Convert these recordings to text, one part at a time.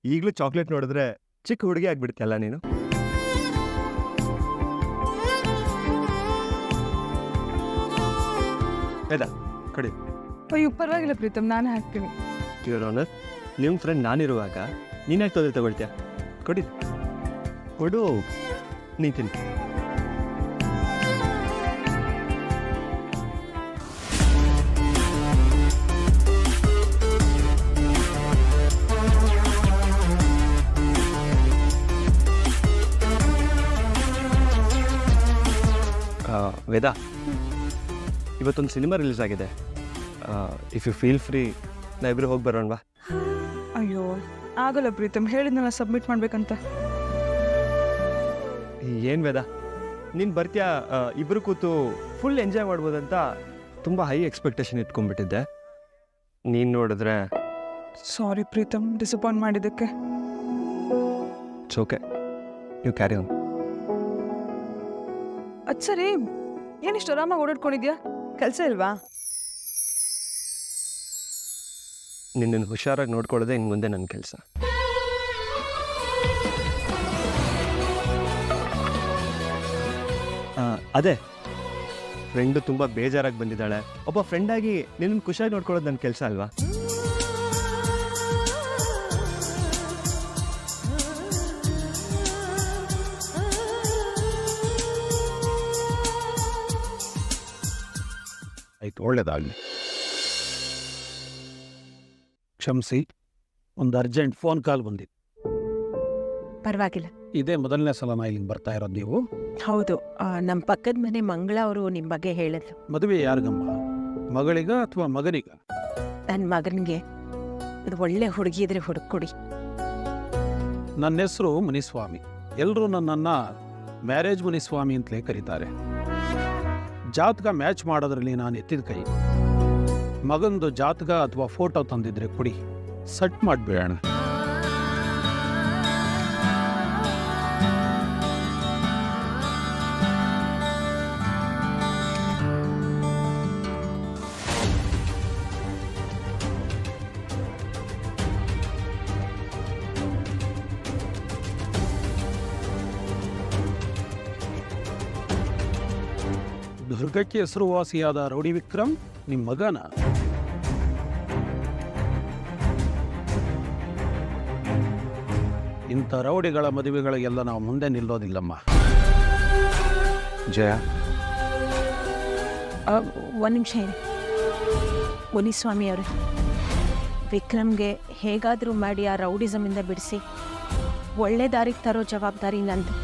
ಈಗಲೂ ಚಾಕ್ಲೇಟ್ ನೋಡಿದ್ರೆ ಚಿಕ್ಕ ಹುಡುಗಿ ಆಗ್ಬಿಡ್ತಿಯಲ್ಲ ನೀನು. ವೇದ ಕೊಡಿ. ಅಯ್ಯೋ ಪರವಾಗಿಲ್ಲ ಪ್ರೀತಮ್, ನಾನೇ ಹಾಕ್ತೀನಿ. ಯುವರ್ ಆನರ್, ನಿಮ್ಮ ಫ್ರೆಂಡ್ ನಾನಿರುವಾಗ ನೀನ್ಯಾಕೆ ತೊಂದರೆ ತಗೊಳ್ತೀಯ? ಕೊಡಿ, ಕೊಡು, ನೀ ತಿನ್ನು. ವೇದ, ಇವತ್ತೊಂದು ಸಿನಿಮಾ ರಿಲೀಸ್ ಆಗಿದೆ. ಇಫ್ ಯು ಫೀಲ್ ಫ್ರೀ, ನಾವಿಬ್ರು ಹೋಗಿ ಬರೋಣವಾ? ಅಯ್ಯೋ ಆಗಲ್ಲ ಪ್ರೀತಮ್, ಹೇಳಿದ್ನಲ್ಲ ಸಬ್ಮಿಟ್ ಮಾಡ್ಬೇಕಂತ. ಏನು ವೇದ, ನೀನು ಬರ್ತೀಯಾ? ಇಬ್ಬರು ಕೂತು ಫುಲ್ ಎಂಜಾಯ್ ಮಾಡ್ಬೋದಂತ ತುಂಬ ಹೈ ಎಕ್ಸ್ಪೆಕ್ಟೇಷನ್ ಇಟ್ಕೊಂಡ್ಬಿಟ್ಟಿದ್ದೆ. ನೀನು ನೋಡಿದ್ರೆ ಸಾರಿ ಪ್ರೀತಮ್, ಡಿಸಪಾಯಿಂಟ್ ಮಾಡಿದ್ದಕ್ಕೆ. It's okay, you carry on. ಅದು ಸರಿ, ಏನಿಷ್ಟು ಆರಾಮಾಗಿ ಓಡಾಡ್ಕೊಂಡಿದ್ಯಾ? ಕೆಲಸ ಇಲ್ವಾ? ನಿನ್ನನ್ನು ಹುಷಾರಾಗಿ ನೋಡ್ಕೊಳ್ಳೋದೇ ಇನ್ನು ಮುಂದೆ ನನ್ನ ಕೆಲಸ. ಅದೇ ಫ್ರೆಂಡು ತುಂಬ ಬೇಜಾರಾಗಿ ಬಂದಿದ್ದಾಳೆ. ಒಬ್ಬ ಫ್ರೆಂಡಾಗಿ ನಿನ್ನನ್ನು ಖುಷಿಯಾಗಿ ನೋಡ್ಕೊಳ್ಳೋದು ನನ್ನ ಕೆಲಸ ಅಲ್ವಾ? ಆಯ್ತು, ಒಳ್ಳೇದಾಗಲಿ. ಕ್ಷಮಿಸಿ, ಒಂದು ಅರ್ಜೆಂಟ್ ಫೋನ್ ಕಾಲ್ ಬಂದಿತ್ತು. ಪರವಾಗಿಲ್ಲ. ಇದೇ ಮೊದಲನೇ ಸಲ ನಾ ಇಲ್ಲಿಗೆ ಬರ್ತಾ ಇರೋದು ನೀವು? ಹೌದು, ನಮ್ಮ ಪಕ್ಕದ ಮನೆ ಮಂಗಳ ಅವರು ನಿಮ್ಮ ಬಗ್ಗೆ ಹೇಳಿದ್ರು. ಮದುವೆ ಯಾರಿಗಮ್ಮ? ಮಗಳಿಗ ಅಥವಾ ಮಗನಿಗ? ನನ್ನ ಮಗನಿಗೆ ಇದು ಒಳ್ಳೆ ಹುಡುಗಿ ಇದ್ರೆ ಹುಡುಕೊಡಿ. ನನ್ನ ಹೆಸರು ಮುನಿಸ್ವಾಮಿ. ಎಲ್ಲರೂ ನನ್ನನ್ನು ಮ್ಯಾರೇಜ್ ಮುನಿಸ್ವಾಮಿ ಅಂತಲೇ ಕರೀತಾರೆ. ಜಾತಕ ಮ್ಯಾಚ್ ಮಾಡೋದ್ರಲ್ಲಿ ನಾನು ಎತ್ತಿದ ಕೈ. ಮಗಂದು ಜಾತಕ ಅಥವಾ ಫೋಟೋ ತಂದಿದ್ರೆ ಕೊಡಿ, ಸೆಟ್ ಮಾಡಿಬಿಡೋಣ. ದುರ್ಗಕ್ಕೆ ಹೆಸರುವಾಸಿಯಾದ ರೌಡಿ ವಿಕ್ರಮ್ ನಿಮ್ಮ ಮಗನ? ಇಂಥ ರೌಡಿಗಳ ಮದುವೆಗಳಿಗೆಲ್ಲ ನಾವು ಮುಂದೆ ನಿಲ್ಲೋದಿಲ್ಲಮ್ಮ. ಜಯ, ಒಂದು ನಿಮಿಷ ಇರಿ. ಮುನಿಸ್ವಾಮಿ ಅವರು, ವಿಕ್ರಮ್ಗೆ ಹೇಗಾದರೂ ಮಾಡಿ ಆ ರೌಡಿಸಮಿಂದ ಬಿಡಿಸಿ ಒಳ್ಳೆ ದಾರಿಗೆ ತರೋ ಜವಾಬ್ದಾರಿ ನಂದು.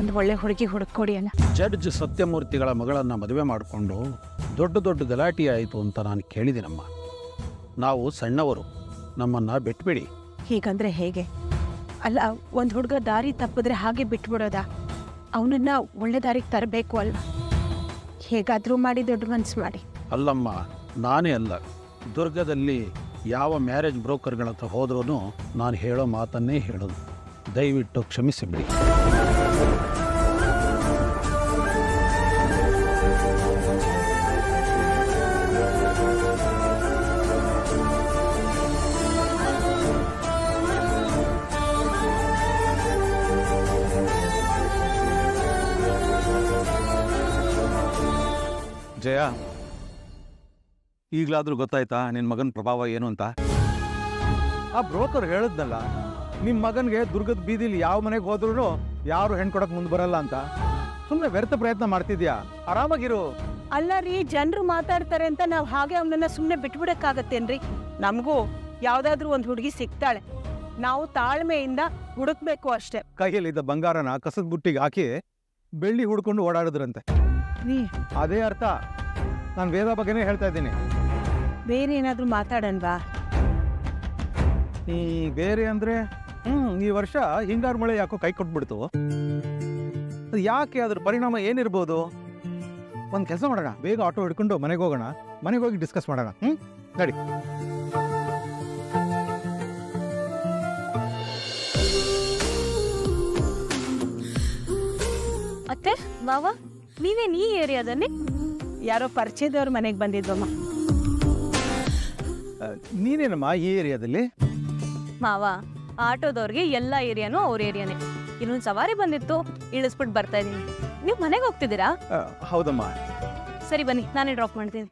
ಒಂದು ಒಳ್ಳೆ ಹುಡುಗಿ ಹುಡುಕೊಡಿ ಅಲ್ಲ. ಜಡ್ಜ್ ಸತ್ಯಮೂರ್ತಿಗಳ ಮಗಳನ್ನು ಮದುವೆ ಮಾಡಿಕೊಂಡು ದೊಡ್ಡ ದೊಡ್ಡ ಗಲಾಟೆ ಆಯಿತು ಅಂತ ನಾನು ಕೇಳಿದ್ದೀನಮ್ಮ. ನಾವು ಸಣ್ಣವರು, ನಮ್ಮನ್ನು ಬಿಟ್ಬಿಡಿ. ಹೀಗಂದ್ರೆ ಹೇಗೆ? ಅಲ್ಲ, ಒಂದು ಹುಡುಗ ದಾರಿ ತಪ್ಪಿದ್ರೆ ಹಾಗೆ ಬಿಟ್ಬಿಡೋದಾ? ಅವನನ್ನ ಒಳ್ಳೆ ದಾರಿಗೆ ತರಬೇಕು ಅಲ್ವಾ? ಹೇಗಾದರೂ ಮಾಡಿ ದೊಡ್ಡ ಮನಸ್ಸು ಮಾಡಿ. ಅಲ್ಲಮ್ಮ, ನಾನೇ ಅಲ್ಲ, ದುರ್ಗದಲ್ಲಿ ಯಾವ ಮ್ಯಾರೇಜ್ ಬ್ರೋಕರ್ಗಳ ಹತ್ರ ಹೋದ್ರೂ ನಾನು ಹೇಳೋ ಮಾತನ್ನೇ ಹೇಳೋದು. ದಯವಿಟ್ಟು ಕ್ಷಮಿಸಿಬಿಡಿ. ಜಯ, ಈಗಲಾದರೂ ಗೊತ್ತಾಯ್ತಾ ನಿನ್ನ ಮಗನ ಪ್ರಭಾವ ಏನು ಅಂತ? ಆ ಬ್ರೋಕರ್ ಹೇಳಿದ್ನಲ್ಲ, ನಿಮ್ಮ ಮಗನಿಗೆ ದುರ್ಗದ ಬೀದಿಲಿ ಯಾವ ಮನೆಗೆ ಹೋದ್ರೂ ಯಾರು ಹೆಣ್ಣು ಕೊಡಕ್ಕೆ ಮುಂದೆ ಬರಲ್ಲ ಅಂತ. ಸುಮ್ಮನೆ ವ್ಯರ್ಥ ಪ್ರಯತ್ನ ಮಾಡ್ತಿದ್ಯಾ? ಆರಾಮಾಗಿರು. ಅಲ್ಲ ರೀ, ಜನರು ಮಾತಾಡ್ತಾರೆ ಅಂತ ನಾವು ಹಾಗೆ ಅವನನ್ನ ಸುಮ್ಮನೆ ಬಿಟ್ಬಿಡಕ್ಕಾಗತ್ತೇನ್ರಿ? ನಮಗೂ ಯಾವುದಾದ್ರೂ ಒಂದು ಹುಡುಗಿ ಸಿಗ್ತಾಳೆ, ನಾವು ತಾಳ್ಮೆಯಿಂದ ಹುಡುಕ್ಬೇಕು ಅಷ್ಟೇ. ಕೈಯಲ್ಲಿದ್ದ ಬಂಗಾರನ ಕಸದ ಬುಟ್ಟಿಗೆ ಹಾಕಿ ಬೆಳ್ಳಿ ಹುಡ್ಕೊಂಡು ಓಡಾಡಿದ್ರಂತೆ. ಅದೇ ಅರ್ಥ. ನಾನು ವೇದ ಬಗ್ಗೆನೇ ಹೇಳ್ತಾ ಇದ್ದೀನಿ. ಬೇರೆ ಏನಾದರೂ ಮಾತಾಡನ್ವಾ? ಬೇರೆ ಅಂದ್ರೆ ಈ ವರ್ಷ ಹಿಂಗಾರು ಮಳೆ ಯಾಕೋ ಕೈ ಕೊಟ್ಬಿಡ್ತು. ಯಾಕೆ? ಅದ್ರ ಪರಿಣಾಮ ಏನಿರ್ಬೋದು? ಒಂದು ಕೆಲಸ ಮಾಡೋಣ, ಬೇಗ ಆಟೋ ಹಿಡ್ಕೊಂಡು ಮನೆಗೆ ಹೋಗೋಣ. ಮನೆಗೆ ಹೋಗಿ ಡಿಸ್ಕಸ್ ಮಾಡೋಣ. ನಡಿ. ಅತ್ತೆ ಮಾವ, ನೀವೇನು ಈ ಏರಿಯಾದಲ್ಲಿ? ಯಾರೋ ಪರಿಚಯದವ್ರ ಮನೆಗೆ ಬಂದಿದ್ವಮ್ಮ. ನೀನೇನಮ್ಮ ಈ ಏರಿಯಾದಲ್ಲಿ? ಮಾವ ಆಟೋದವ್ರಿಗೆ ಎಲ್ಲ ಏರಿಯಾನು ಅವ್ರ ಏರಿಯಾನೇ. ಇನ್ನೊಂದು ಸವಾರಿ ಬಂದಿತ್ತು, ಇಳಿಸ್ಬಿಟ್ಟು ಬರ್ತಾ ಇದೀನಿ. ನೀವು ಮನೆಗೆ ಹೋಗ್ತಿದ್ದೀರಾ? ಹೌದಮ್ಮ. ಸರಿ ಬನ್ನಿ, ನಾನೇ ಡ್ರಾಪ್ ಮಾಡ್ತೀನಿ.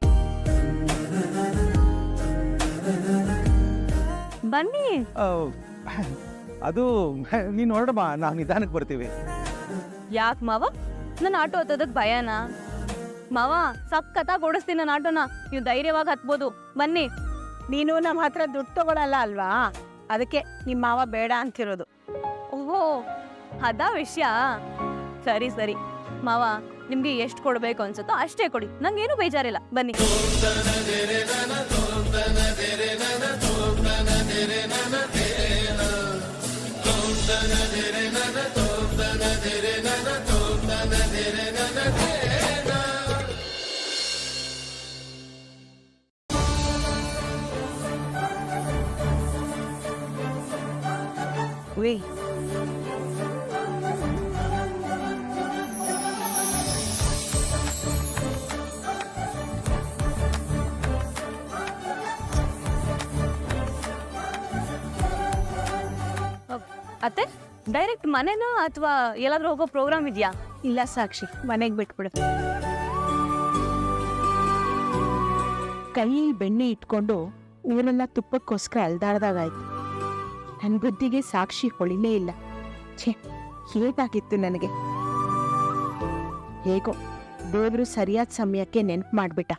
ಬನ್ನಿ. ಅದು ನೀನು ಹೊರಡಮ್ಮ, ನಾವು ನಿಧಾನಕ್ಕೆ ಬರ್ತೀವಿ. ಯಾಕೆ ಮಾವ, ನನ್ನ ಆಟೋ ಹತ್ತೋದಕ್ಕೆ ಭಯನಾ? ಮಾವ ಸಖತ್ತಾಗಿ ಓಡಿಸ್ತೀನಿ ನನ್ನ ಆಟೋನ, ನೀವು ಧೈರ್ಯವಾಗಿ ಹತ್ಬೋದು. ಬನ್ನಿ. ನೀನು ನಮ್ಮ ಹತ್ರ ದುಡ್ಡು ತಗೊಳಲ್ಲ ಅಲ್ವಾ, ಅದಕ್ಕೆ ನಿಮ್ಮ ಮಾವ ಬೇಡ ಅಂತಿರೋದು. ಓಹೋ ಅದಾ ವಿಷಯ. ಸರಿ ಸರಿ ಮಾವ, ನಿಮ್ಗೆ ಎಷ್ಟು ಕೊಡ್ಬೇಕು ಅನ್ಸುತ್ತೋ ಅಷ್ಟೇ ಕೊಡಿ, ನಂಗೇನು ಬೇಜಾರಿಲ್ಲ. ಬನ್ನಿ. ಉಯ್, ಅತ್ತೆ, ಡೈರೆಕ್ಟ್ ಮನೆನಾ ಅಥವಾ ಎಲ್ಲಾದ್ರೂ ಹೋಗೋ ಪ್ರೋಗ್ರಾಮ್ ಇದೆಯಾ? ಇಲ್ಲ ಸಾಕ್ಷಿ, ಮನೆಗೆ ಬಿಟ್ಬಿಡು. ಕೈಯಲ್ಲಿ ಬೆಣ್ಣೆ ಇಟ್ಕೊಂಡು ಊರೆಲ್ಲ ತುಪ್ಪಕ್ಕೋಸ್ಕರ ಅಲ್ದಾಡ್ದಾಗಾಯ್ತು. ನನ್ನ ಬುದ್ಧಿಗೆ ಸಾಕ್ಷಿ ಹೊಳಿಲೇ ಇಲ್ಲ. ಛೇ, ಹೇಗಾಗಿತ್ತು ನನಗೆ. ಹೇಗೋ ದೇವರು ಸರಿಯಾದ ಸಮಯಕ್ಕೆ ನೆನಪು ಮಾಡ್ಬಿಟ್ಟ.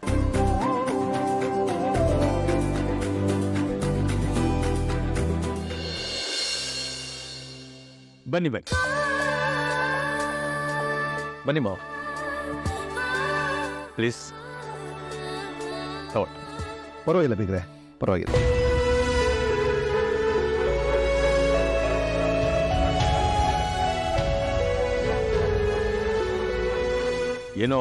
ಬನ್ನಿ ಬನ್ನಿ ಬನ್ನಿ ಮಾವ, ಪ್ಲೀಸ್ ತಗೊಳ್ಳಿ. ಪರವಾಗಿಲ್ಲ ಬಿಗ್ರೆ, ಪರವಾಗಿಲ್ಲ. ಏನೋ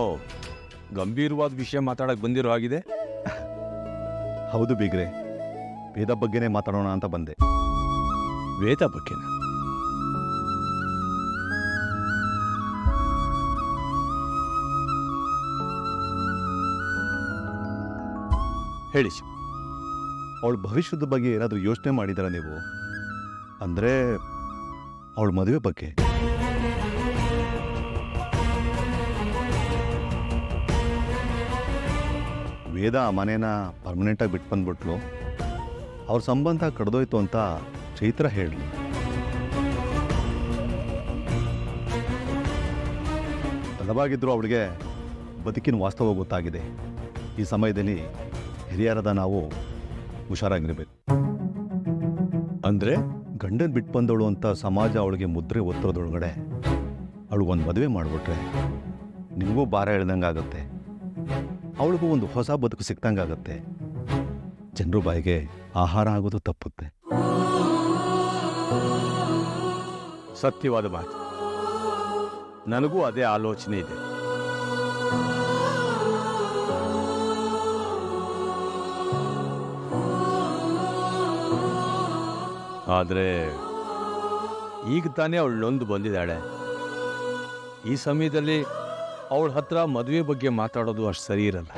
ಗಂಭೀರವಾದ ವಿಷಯ ಮಾತಾಡಕ್ಕೆ ಬಂದಿರೋ ಆಗಿದೆ. ಹೌದು ಬಿಗ್ರೆ, ವೇದ ಬಗ್ಗೆನೇ ಮಾತಾಡೋಣ ಅಂತ ಬಂದೆ. ವೇದ ಬಗ್ಗೆನ? ಹೇಳಿ. ಅವಳ ಭವಿಷ್ಯದ ಬಗ್ಗೆ ಏನಾದರೂ ಯೋಚನೆ ಮಾಡಿದಾರ ನೀವು? ಅಂದರೆ ಅವಳ ಮದುವೆ ಬಗ್ಗೆ. ವೇದ ಆ ಮನೇನ ಪರ್ಮನೆಂಟಾಗಿ ಬಿಟ್ಟು ಬಂದ್ಬಿಟ್ಲು. ಅವ್ರ ಸಂಬಂಧ ಕಡ್ದೋಯ್ತು ಅಂತ ಚೈತ್ರ ಹೇಳಲಿ. ಬಲವಾಗಿದ್ರು ಅವಳಿಗೆ ಬದುಕಿನ ವಾಸ್ತವ ಗೊತ್ತಾಗಿದೆ. ಈ ಸಮಯದಲ್ಲಿ ಹಿರಿಯರಾದ ನಾವು ಹುಷಾರಾಗಿರ್ಬೇಕು. ಅಂದ್ರೆ ಗಂಡನ್ ಬಿಟ್ಟು ಬಂದವಳು ಅಂತ ಸಮಾಜ ಅವಳಿಗೆ ಮುದ್ರೆ ಒತ್ತರದೊಳಗಡೆ ಅವಳು ಒಂದು ಮದುವೆ ಮಾಡಿಬಿಟ್ರೆ ನಿಮಗೂ ಭಾರ ಎಳ್ದಂಗಾಗತ್ತೆ, ಅವಳಿಗೂ ಒಂದು ಹೊಸ ಬದುಕು ಸಿಕ್ತಂಗಾಗತ್ತೆ. ಜನರು ಬಾಯಿಗೆ ಆಹಾರ ಆಗೋದು ತಪ್ಪುತ್ತೆ. ಸತ್ಯವಾದ ಮಾತು. ನನಗೂ ಅದೇ ಆಲೋಚನೆ ಇದೆ. ಆದರೆ ಈಗ ತಾನೇ ಅವಳು ನೊಂದು ಬಂದಿದ್ದಾಳೆ. ಈ ಸಮಯದಲ್ಲಿ ಅವಳ ಹತ್ರ ಮದುವೆ ಬಗ್ಗೆ ಮಾತಾಡೋದು ಅಷ್ಟು ಸರಿ ಇರಲ್ಲ.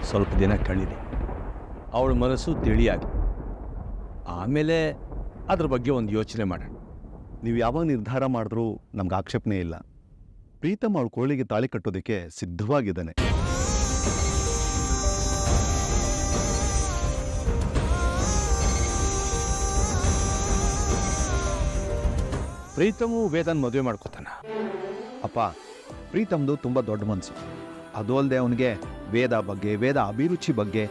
ಸ್ವಲ್ಪ ದಿನ ಕಳೀಲಿ, ಅವಳ ಮನಸ್ಸು ತಿಳಿಯಾಗಿ, ಆಮೇಲೆ ಅದ್ರ ಬಗ್ಗೆ ಒಂದು ಯೋಚನೆ ಮಾಡೋಣ. ನೀವು ಯಾವಾಗ ನಿರ್ಧಾರ ಮಾಡಿದ್ರೂ ನಮ್ಗೆ ಆಕ್ಷೇಪಣೆ ಇಲ್ಲ. ಪ್ರೀತಮ್ ಅವಳ ಕೋಳಿಗೆ ತಾಳಿ ಕಟ್ಟೋದಕ್ಕೆ ಸಿದ್ಧವಾಗಿದ್ದಾನೆ. ಪ್ರೀತಮು ವೇದನ್ ಮದುವೆ ಮಾಡ್ಕೋತಾನ. ಅಪ್ಪ, ಪ್ರೀತಮ್ದು ತುಂಬ ದೊಡ್ಡ ಮನಸ್ಸು. ಅದು ಅಲ್ಲದೆ ಅವನಿಗೆ ವೇದ ಬಗ್ಗೆ, ವೇದ ಅಭಿರುಚಿ ಬಗ್ಗೆ,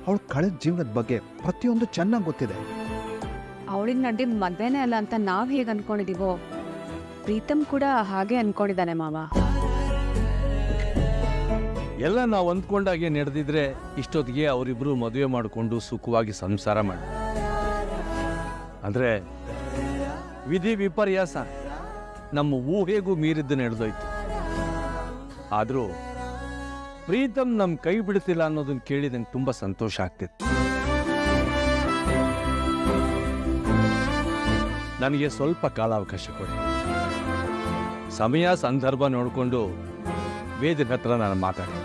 ಅವಳ ಕಳೆದ ಜೀವನದ ಬಗ್ಗೆ ಪ್ರತಿಯೊಂದು ಚೆನ್ನಾಗಿ ಗೊತ್ತಿದೆ. ಅವಳಿಗೆ ನಡೆದಿದ್ದ ಮದ್ವೆನೇ ಅಲ್ಲ ಅಂತ ನಾವು ಹೇಗೆ ಅನ್ಕೊಂಡಿದೀವೋ, ಪ್ರೀತಮ್ ಕೂಡ ಹಾಗೆ ಅನ್ಕೊಂಡಿದ್ದಾನೆ ಮಾವ. ಎಲ್ಲ ನಾವು ಅಂದ್ಕೊಂಡಾಗೆ ನಡೆದಿದ್ರೆ ಇಷ್ಟೊತ್ತಿಗೆ ಅವರಿಬ್ರು ಮದುವೆ ಮಾಡಿಕೊಂಡು ಸುಖವಾಗಿ ಸಂಸಾರ ಮಾಡಿ. ಅಂದ್ರೆ ವಿಧಿ ವಿಪರ್ಯಾಸ ನಮ್ಮ ಊಹೆಗೂ ಮೀರಿದ್ದು ನಡೆದೋಯ್ತು. ಆದರೂ ಪ್ರೀತಮ್ ನಮ್ಮ ಕೈ ಬಿಡ್ತಿಲ್ಲ ಅನ್ನೋದನ್ನ ಕೇಳಿ ನಂಗೆ ತುಂಬ ಸಂತೋಷ ಆಗ್ತಿತ್ತು. ನನಗೆ ಸ್ವಲ್ಪ ಕಾಲಾವಕಾಶ ಕೊಡಿ. ಸಮಯ ಸಂದರ್ಭ ನೋಡಿಕೊಂಡು ವೇದಿನ ಹತ್ರ ನಾನು ಮಾತಾಡ್ತೀನಿ.